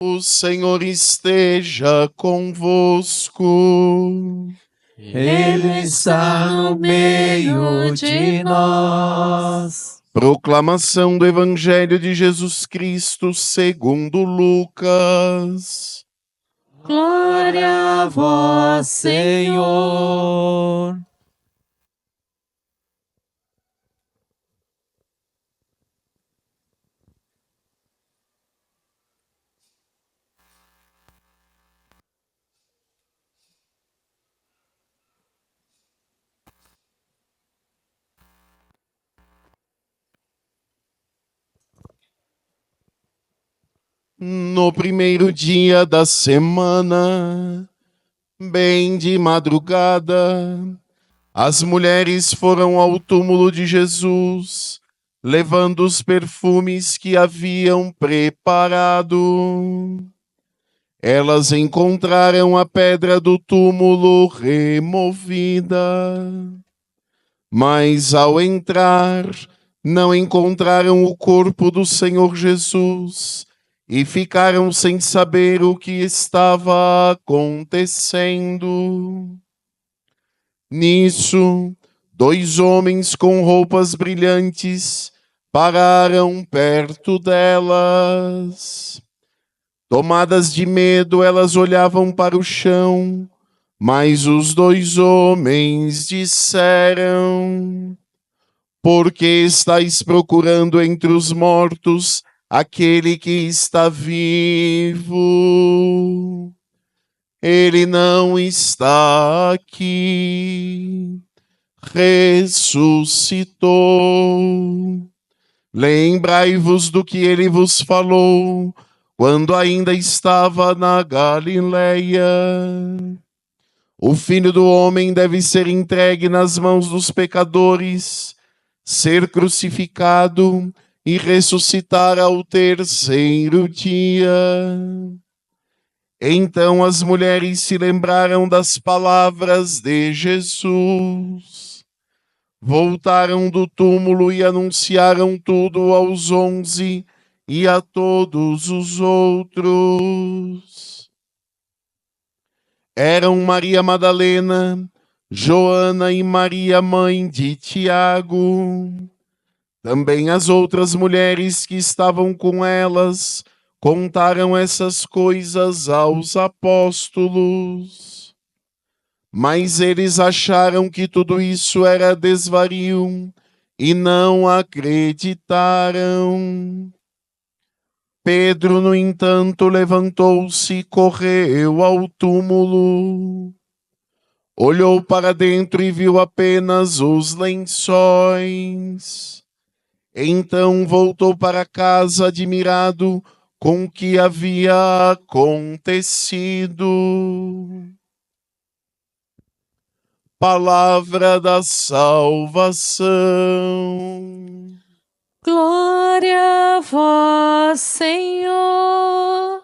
O Senhor esteja convosco. Ele está no meio de nós. Proclamação do Evangelho de Jesus Cristo segundo Lucas. Glória a vós, Senhor. No primeiro dia da semana, bem de madrugada, as mulheres foram ao túmulo de Jesus, levando os perfumes que haviam preparado. Elas encontraram a pedra do túmulo removida, mas ao entrar, não encontraram o corpo do Senhor Jesus e ficaram sem saber o que estava acontecendo. Nisso, 2 homens com roupas brilhantes pararam perto delas. Tomadas de medo, elas olhavam para o chão, mas os 2 homens disseram: por que estáis procurando entre os mortos aquele que está vivo? Ele não está aqui, ressuscitou. Lembrai-vos do que ele vos falou quando ainda estava na Galileia. O Filho do Homem deve ser entregue nas mãos dos pecadores, ser crucificado e ressuscitar ao 3º dia. Então as mulheres se lembraram das palavras de Jesus. Voltaram do túmulo e anunciaram tudo aos 11 e a todos os outros. Eram Maria Madalena, Joana e Maria, mãe de Tiago. Também as outras mulheres que estavam com elas contaram essas coisas aos apóstolos. Mas eles acharam que tudo isso era desvario e não acreditaram. Pedro, no entanto, levantou-se e correu ao túmulo. Olhou para dentro e viu apenas os lençóis. Então voltou para casa admirado com o que havia acontecido. Palavra da salvação. Glória a vós, Senhor.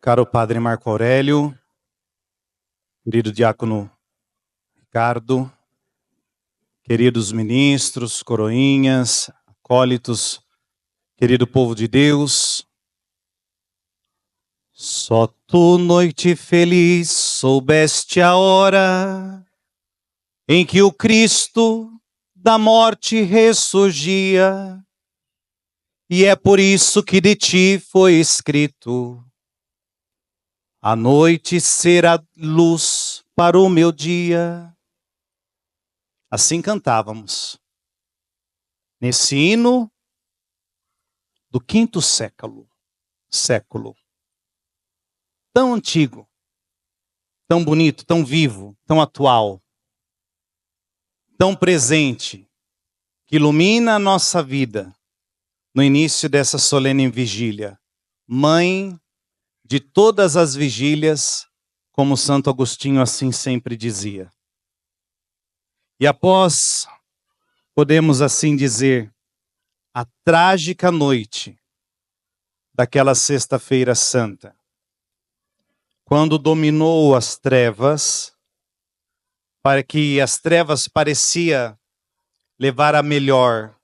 Caro Padre Marco Aurélio, querido Diácono Ricardo, queridos ministros, coroinhas, acólitos, querido povo de Deus, só tu, noite feliz, soubeste a hora em que o Cristo da morte ressurgia, e é por isso que de ti foi escrito: a noite será luz para o meu dia. Assim cantávamos, nesse hino do 5º século. Tão antigo, tão bonito, tão vivo, tão atual, tão presente, que ilumina a nossa vida no início dessa solene vigília. Mãe de todas as vigílias, como Santo Agostinho assim sempre dizia. E após, podemos assim dizer, a trágica noite daquela sexta-feira santa, quando dominou as trevas, para que as trevas parecia levar a melhor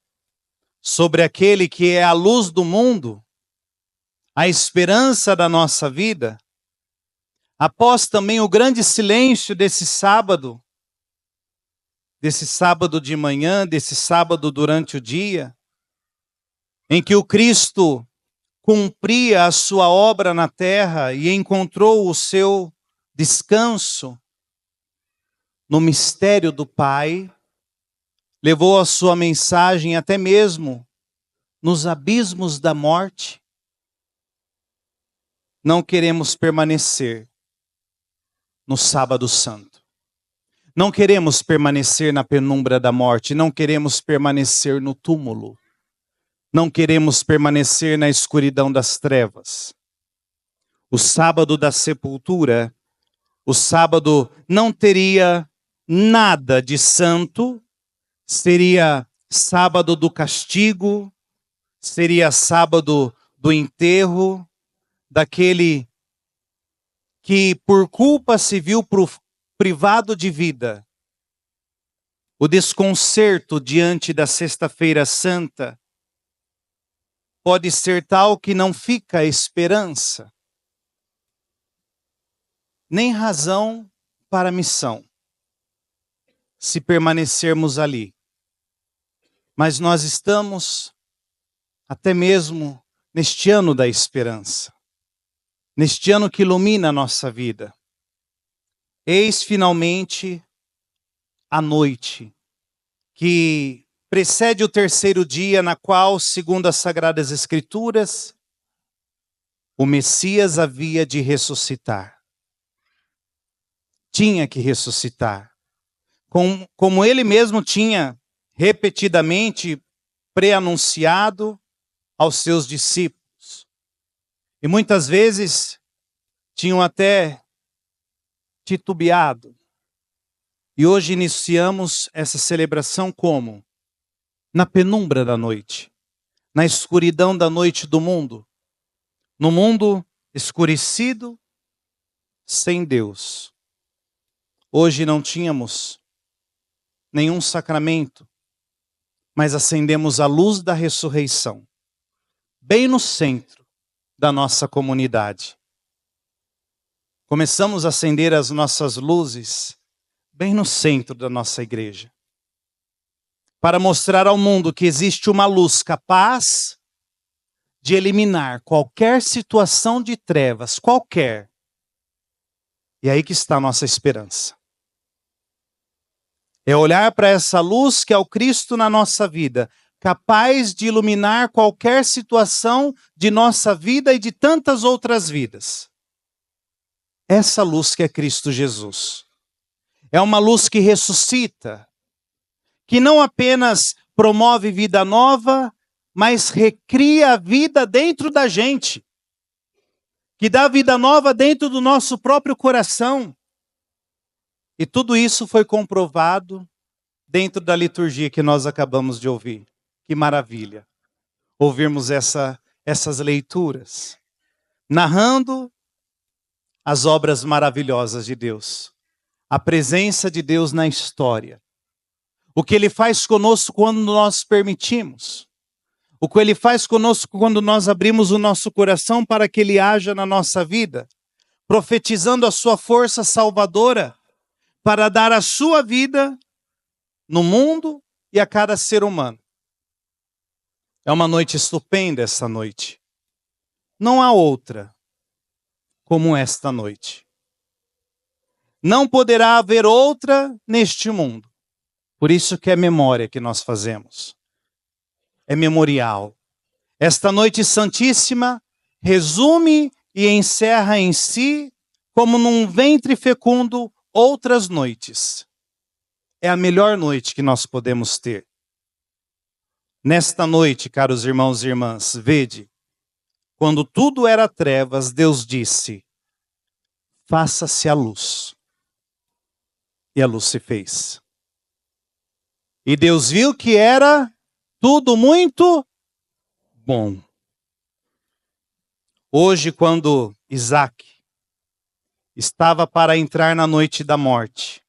sobre aquele que é a luz do mundo, a esperança da nossa vida, após também o grande silêncio desse sábado de manhã, desse sábado durante o dia, em que o Cristo cumpria a sua obra na terra e encontrou o seu descanso no mistério do Pai, levou a sua mensagem até mesmo nos abismos da morte. Não queremos permanecer no sábado santo. Não queremos permanecer na penumbra da morte, não queremos permanecer no túmulo. Não queremos permanecer na escuridão das trevas. O sábado da sepultura, o sábado não teria nada de santo, seria sábado do castigo, seria sábado do enterro, daquele que por culpa se viu privado de vida. O desconcerto diante da Sexta-feira Santa pode ser tal que não fica esperança, nem razão para a missão, se permanecermos ali. Mas nós estamos, até mesmo neste ano da esperança, neste ano que ilumina a nossa vida. Eis finalmente a noite que precede o terceiro dia, na qual, segundo as Sagradas Escrituras, o Messias havia de ressuscitar. Tinha que ressuscitar. Como ele mesmo tinha repetidamente pré-anunciado aos seus discípulos. E muitas vezes tinham até titubeado. E hoje iniciamos essa celebração como? Na penumbra da noite, na escuridão da noite do mundo, no mundo escurecido, sem Deus. Hoje não tínhamos nenhum sacramento, mas acendemos a luz da ressurreição, bem no centro da nossa comunidade. Começamos a acender as nossas luzes bem no centro da nossa igreja, para mostrar ao mundo que existe uma luz capaz de eliminar qualquer situação de trevas, qualquer. E aí que está a nossa esperança. É olhar para essa luz que é o Cristo na nossa vida, capaz de iluminar qualquer situação de nossa vida e de tantas outras vidas. Essa luz que é Cristo Jesus. É uma luz que ressuscita, que não apenas promove vida nova, mas recria a vida dentro da gente, que dá vida nova dentro do nosso próprio coração. E tudo isso foi comprovado dentro da liturgia que nós acabamos de ouvir. Que maravilha ouvirmos essas leituras, narrando as obras maravilhosas de Deus, a presença de Deus na história. O que Ele faz conosco quando nós permitimos. O que Ele faz conosco quando nós abrimos o nosso coração para que Ele haja na nossa vida, profetizando a sua força salvadora para dar a sua vida no mundo e a cada ser humano. É uma noite estupenda essa noite. Não há outra como esta noite. Não poderá haver outra neste mundo. Por isso que é memória que nós fazemos. É memorial. Esta noite santíssima resume e encerra em si, como num ventre fecundo, outras noites. É a melhor noite que nós podemos ter. Nesta noite, caros irmãos e irmãs, vede, quando tudo era trevas, Deus disse: faça-se a luz. E a luz se fez. E Deus viu que era tudo muito bom. Hoje, quando Isaac estava para entrar na noite da morte,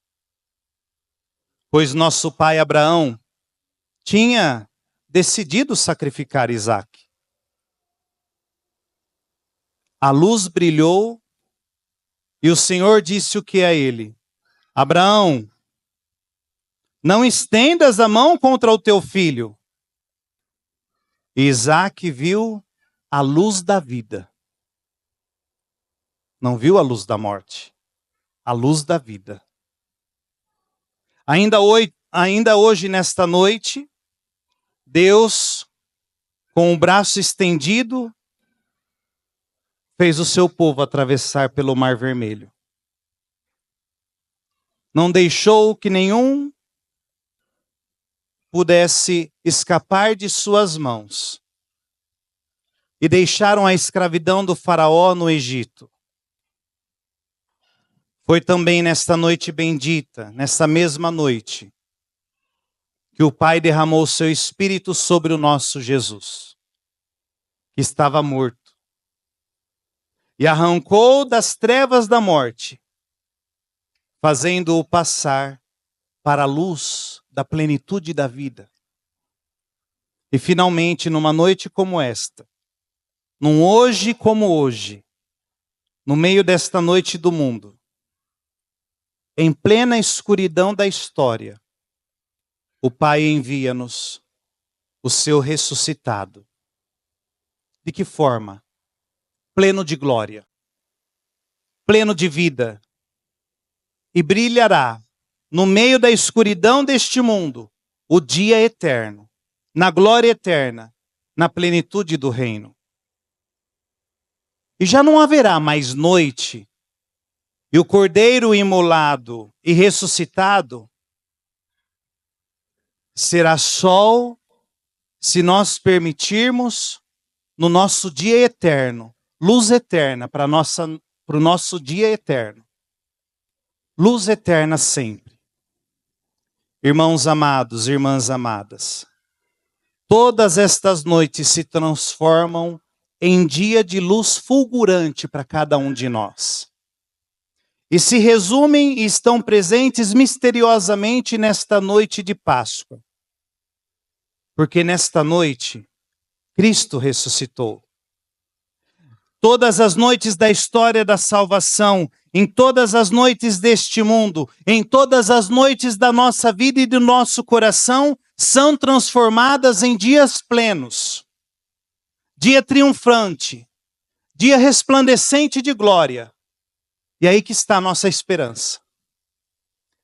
pois nosso pai Abraão tinha decidido sacrificar Isaac. A luz brilhou e o Senhor disse o que a ele? Abraão, não estendas a mão contra o teu filho. E Isaac viu a luz da vida. Não viu a luz da morte, a luz da vida. Ainda hoje, nesta noite, Deus, com o braço estendido, fez o seu povo atravessar pelo Mar Vermelho. Não deixou que nenhum pudesse escapar de suas mãos. E deixaram a escravidão do faraó no Egito. Foi também nesta noite bendita, nessa mesma noite, que o Pai derramou o seu Espírito sobre o nosso Jesus, que estava morto, e arrancou das trevas da morte, fazendo-o passar para a luz da plenitude da vida. E finalmente, numa noite como esta, num hoje como hoje, no meio desta noite do mundo, em plena escuridão da história, o Pai envia-nos o seu ressuscitado. De que forma? Pleno de glória, pleno de vida, e brilhará no meio da escuridão deste mundo o dia eterno, na glória eterna, na plenitude do reino. E já não haverá mais noite, e o Cordeiro imolado e ressuscitado será sol, se nós permitirmos, no nosso dia eterno, luz eterna para o nosso dia eterno. Luz eterna sempre. Irmãos amados, irmãs amadas, todas estas noites se transformam em dia de luz fulgurante para cada um de nós. E se resumem e estão presentes misteriosamente nesta noite de Páscoa. Porque nesta noite, Cristo ressuscitou. Todas as noites da história da salvação, em todas as noites deste mundo, em todas as noites da nossa vida e do nosso coração, são transformadas em dias plenos. Dia triunfante, dia resplandecente de glória. E aí que está a nossa esperança.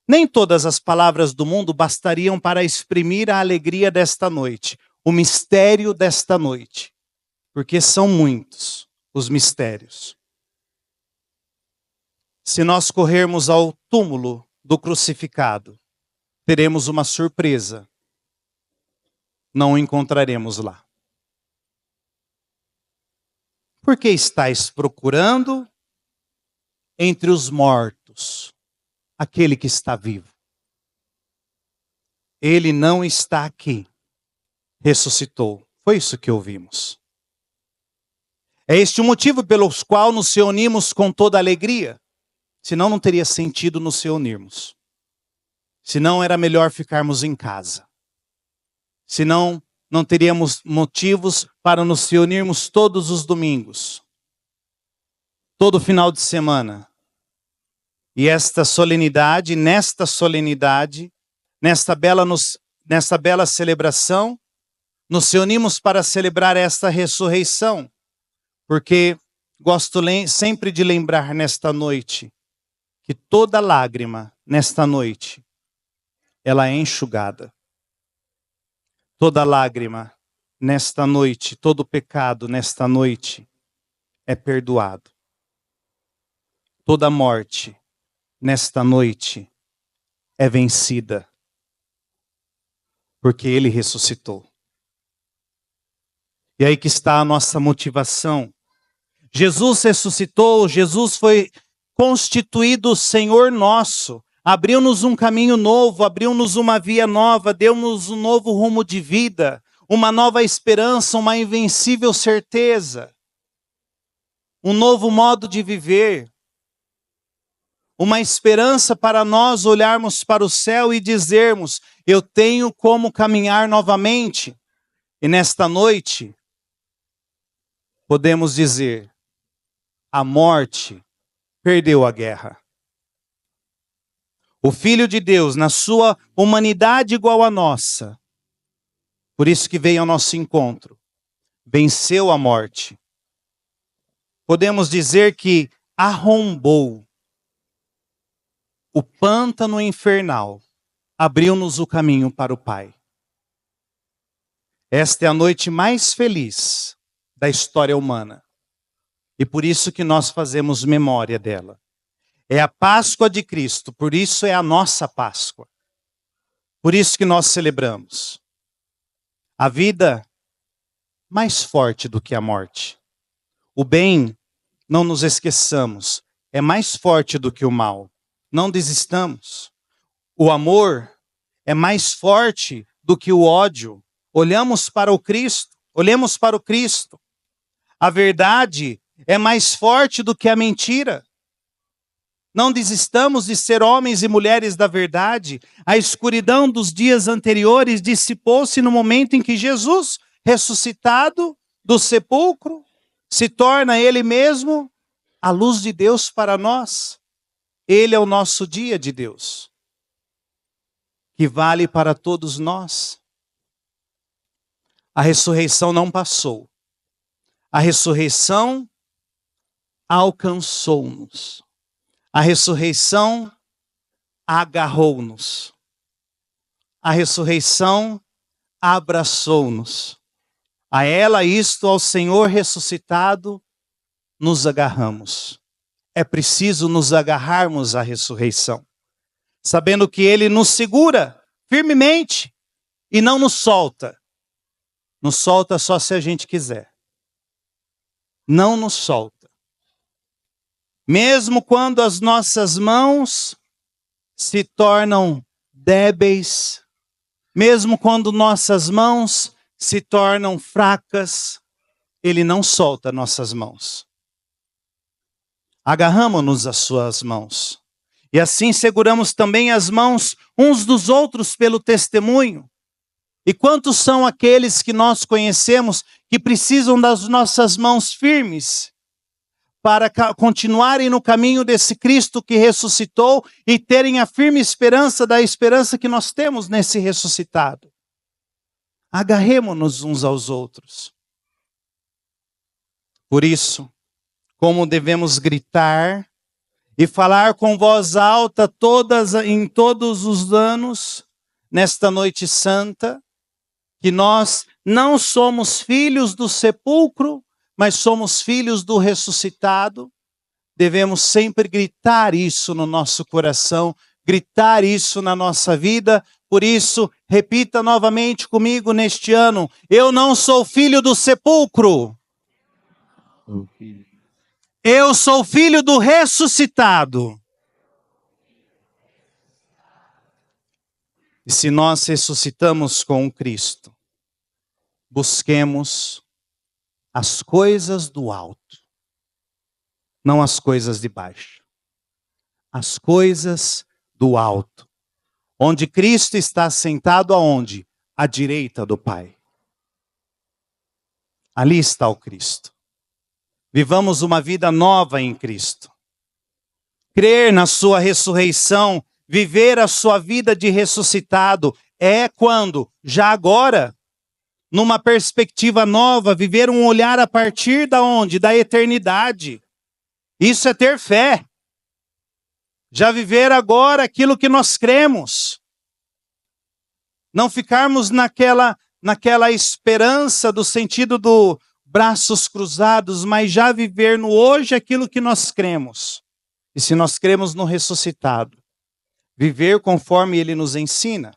Nem todas as palavras do mundo bastariam para exprimir a alegria desta noite, o mistério desta noite, porque são muitos os mistérios. Se nós corrermos ao túmulo do crucificado, teremos uma surpresa. Não o encontraremos lá. Por que estáis procurando entre os mortos aquele que está vivo? Ele não está aqui. Ressuscitou. Foi isso que ouvimos. É este o motivo pelo qual nos reunimos com toda alegria. Senão não teria sentido nos reunirmos. Senão era melhor ficarmos em casa. Senão não teríamos motivos para nos reunirmos todos os domingos. Todo final de semana. E esta solenidade, nesta bela celebração, nos reunimos para celebrar esta ressurreição. Porque gosto sempre de lembrar nesta noite que toda lágrima nesta noite, ela é enxugada. Toda lágrima nesta noite, todo pecado nesta noite é perdoado. Toda morte nesta noite é vencida. Porque Ele ressuscitou. E aí que está a nossa motivação. Jesus ressuscitou, Jesus foi constituído Senhor nosso, abriu-nos um caminho novo, abriu-nos uma via nova, deu-nos um novo rumo de vida, uma nova esperança, uma invencível certeza, um novo modo de viver, uma esperança para nós olharmos para o céu e dizermos: eu tenho como caminhar novamente. E nesta noite, podemos dizer: a morte perdeu a guerra. O Filho de Deus, na sua humanidade igual à nossa, por isso que veio ao nosso encontro, venceu a morte. Podemos dizer que arrombou o pântano infernal, abriu-nos o caminho para o Pai. Esta é a noite mais feliz da história humana. E por isso que nós fazemos memória dela. É a Páscoa de Cristo, por isso é a nossa Páscoa. Por isso que nós celebramos. A vida mais forte do que a morte. O bem, não nos esqueçamos, é mais forte do que o mal. Não desistamos. O amor é mais forte do que o ódio. Olhamos para o Cristo, olhemos para o Cristo. A verdade é mais forte do que a mentira. Não desistamos de ser homens e mulheres da verdade. A escuridão dos dias anteriores dissipou-se no momento em que Jesus, ressuscitado do sepulcro, se torna Ele mesmo a luz de Deus para nós. Ele é o nosso dia de Deus, que vale para todos nós. A ressurreição não passou. A ressurreição alcançou-nos. A ressurreição agarrou-nos. A ressurreição abraçou-nos. A ela, isto, ao Senhor ressuscitado, nos agarramos. É preciso nos agarrarmos à ressurreição, sabendo que Ele nos segura firmemente e não nos solta. Nos solta só se a gente quiser. Não nos solta. Mesmo quando as nossas mãos se tornam débeis, mesmo quando nossas mãos se tornam fracas, Ele não solta nossas mãos. Agarramo-nos às suas mãos. E assim seguramos também as mãos uns dos outros pelo testemunho. E quantos são aqueles que nós conhecemos que precisam das nossas mãos firmes para continuarem no caminho desse Cristo que ressuscitou e terem a firme esperança da esperança que nós temos nesse ressuscitado. Agarremo-nos uns aos outros. Por isso, como devemos gritar e falar com voz alta em todos os anos, nesta noite santa, que nós não somos filhos do sepulcro, mas somos filhos do ressuscitado. Devemos sempre gritar isso no nosso coração, gritar isso na nossa vida. Por isso, repita novamente comigo neste ano: eu não sou filho do sepulcro. Eu sou filho do ressuscitado. E se nós ressuscitamos com Cristo, busquemos as coisas do alto, não as coisas de baixo. As coisas do alto, onde Cristo está sentado aonde? À direita do Pai. Ali está o Cristo. Vivamos uma vida nova em Cristo. Crer na sua ressurreição, viver a sua vida de ressuscitado, é quando? Já agora, numa perspectiva nova, viver um olhar a partir da onde? Da eternidade. Isso é ter fé. Já viver agora aquilo que nós cremos. Não ficarmos naquela esperança do sentido do braços cruzados, mas já viver no hoje aquilo que nós cremos. E se nós cremos no ressuscitado, viver conforme Ele nos ensina.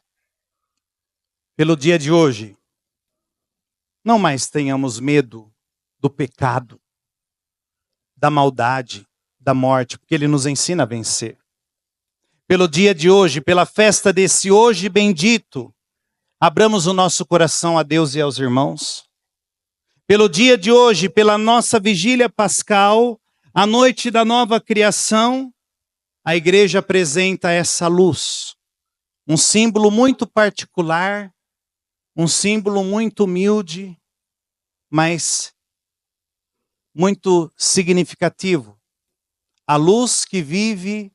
Pelo dia de hoje, não mais tenhamos medo do pecado, da maldade, da morte, porque ele nos ensina a vencer. Pelo dia de hoje, pela festa desse hoje bendito, abramos o nosso coração a Deus e aos irmãos. Pelo dia de hoje, pela nossa vigília pascal, a noite da nova criação, a igreja apresenta essa luz, um símbolo muito particular, um símbolo muito humilde, mas muito significativo. A luz que vive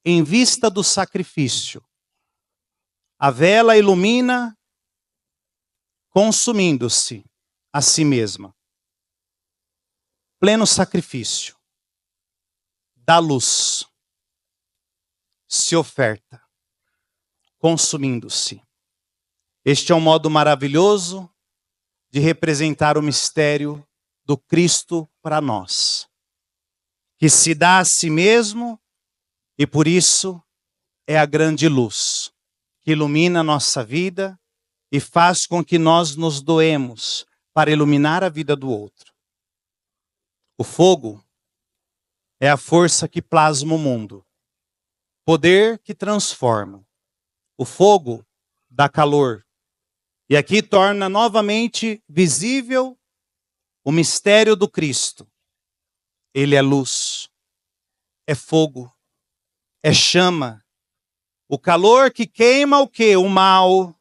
em vista do sacrifício. A vela ilumina consumindo-se a si mesma. Pleno sacrifício. Dá luz. Se oferta. Consumindo-se. Este é um modo maravilhoso de representar o mistério do Cristo para nós, que se dá a si mesmo e por isso é a grande luz que ilumina a nossa vida e faz com que nós nos doemos para iluminar a vida do outro. O fogo é a força que plasma o mundo, poder que transforma. O fogo dá calor. E aqui torna novamente visível o mistério do Cristo. Ele é luz, é fogo, é chama. O calor que queima o quê? O mal,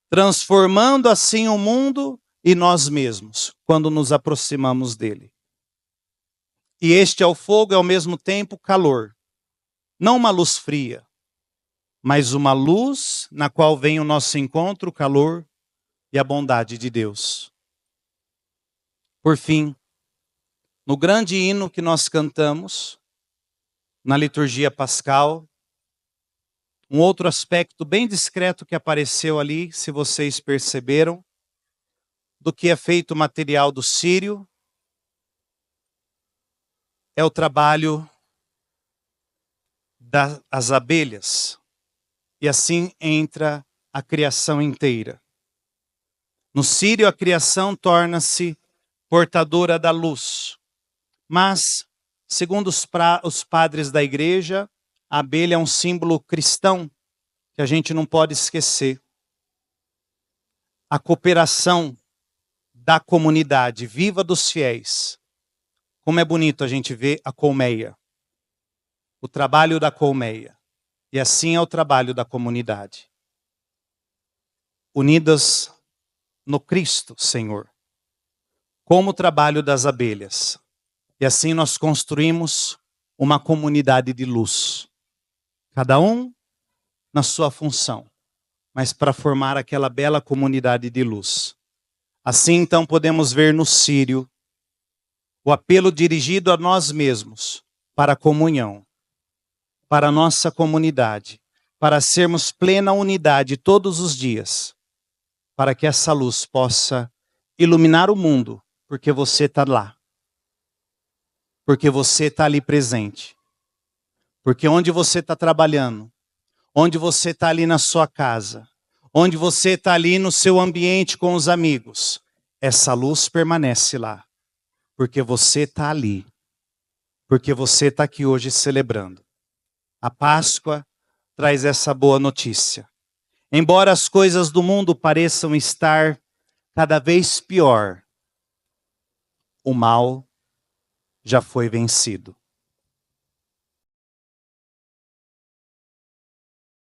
transformando assim o mundo e nós mesmos, quando nos aproximamos dele. E este é o fogo, é ao mesmo tempo calor. Não uma luz fria, mas uma luz na qual vem o nosso encontro, o calor e a bondade de Deus. Por fim, no grande hino que nós cantamos, na liturgia pascal, um outro aspecto bem discreto que apareceu ali, se vocês perceberam, do que é feito o material do círio, é o trabalho das abelhas. E assim entra a criação inteira. No círio, a criação torna-se portadora da luz. Mas, segundo os padres da igreja, a abelha é um símbolo cristão que a gente não pode esquecer. A cooperação da comunidade viva dos fiéis. Como é bonito a gente ver a colmeia. O trabalho da colmeia. E assim é o trabalho da comunidade. Unidas no Cristo, Senhor. Como o trabalho das abelhas. E assim nós construímos uma comunidade de luz. Cada um na sua função. Mas para formar aquela bela comunidade de luz. Assim então podemos ver no círio o apelo dirigido a nós mesmos para a comunhão. Para a nossa comunidade, para sermos plena unidade todos os dias, para que essa luz possa iluminar o mundo, porque você está lá, porque você está ali presente, porque onde você está trabalhando, onde você está ali na sua casa, onde você está ali no seu ambiente com os amigos, essa luz permanece lá, porque você está ali, porque você está aqui hoje celebrando. A Páscoa traz essa boa notícia. Embora as coisas do mundo pareçam estar cada vez pior, o mal já foi vencido.